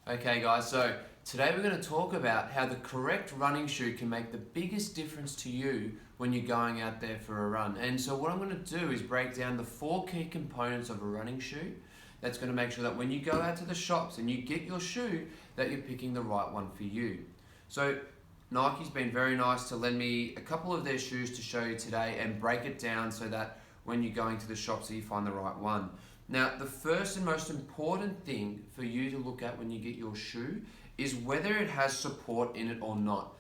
Okay guys, so today we're going to talk about how the correct running shoe can make the biggest difference to you when you're going out there for a run. And so what I'm going to do is break down the 4 key components of a running shoe that's going to make sure that when you go out to the shops and you get your shoe, that you're picking the right one for you. So Nike's been very nice to lend me a couple of their shoes to show you today and break it down so that when you're going to the shops that you find the right one. Now, the first and most important thing for you to look at when you get your shoe is whether it has support in it or not.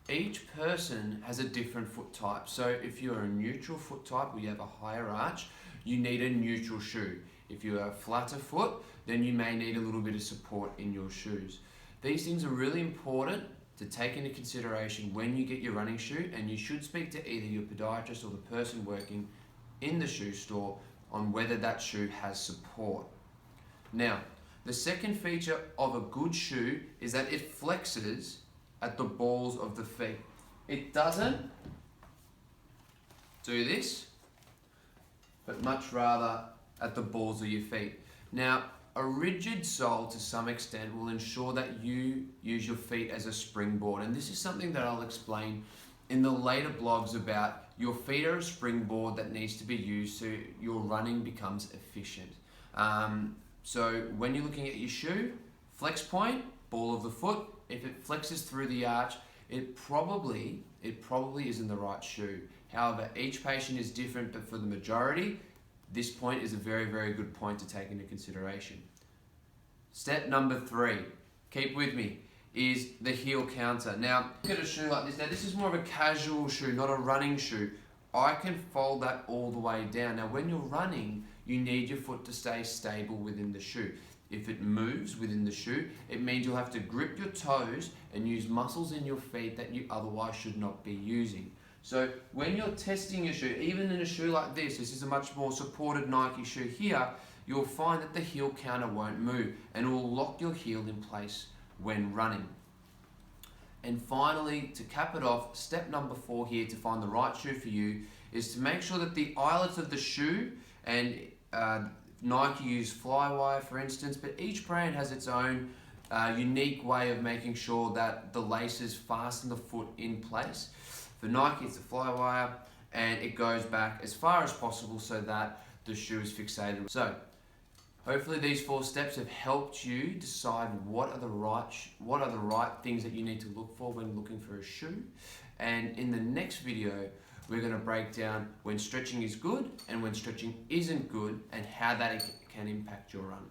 Each person has a different foot type. So if you're a neutral foot type where you have a higher arch, you need a neutral shoe. If you're a flatter foot, then you may need a little bit of support in your shoes. These things are really important to take into consideration when you get your running shoe, and you should speak to either your podiatrist or the person working in the shoe store on whether that shoe has support. Now, the second feature of a good shoe is that it flexes at the balls of the feet. It doesn't do this, but much rather at the balls of your feet. Now, a rigid sole to some extent will ensure that you use your feet as a springboard, and this is something that I'll explain in the later blogs about. Your feet are a springboard that needs to be used so your running becomes efficient. So when you're looking at your shoe, flex point, ball of the foot, if it flexes through the arch, it probably isn't the right shoe. However, each patient is different, but for the majority, this point is a very, very good point to take into consideration. Step number 3, keep with me, is the heel counter. Now, look at a shoe like this. Now, this is more of a casual shoe, not a running shoe. I can fold that all the way down. Now, when you're running, you need your foot to stay stable within the shoe. If it moves within the shoe, it means you'll have to grip your toes and use muscles in your feet that you otherwise should not be using. So when you're testing your shoe, even in a shoe like this is a much more supported Nike shoe here, you'll find that the heel counter won't move and it will lock your heel in place when running. And finally, to cap it off, step number 4 here to find the right shoe for you is to make sure that the eyelets of the shoe, and Nike use Flywire for instance, but each brand has its own unique way of making sure that the laces fasten the foot in place. For Nike, it's the Flywire, and it goes back as far as possible so that the shoe is fixated. So, hopefully these 4 steps have helped you decide what are the right things that you need to look for when looking for a shoe. And in the next video, we're going to break down when stretching is good and when stretching isn't good and how that can impact your run.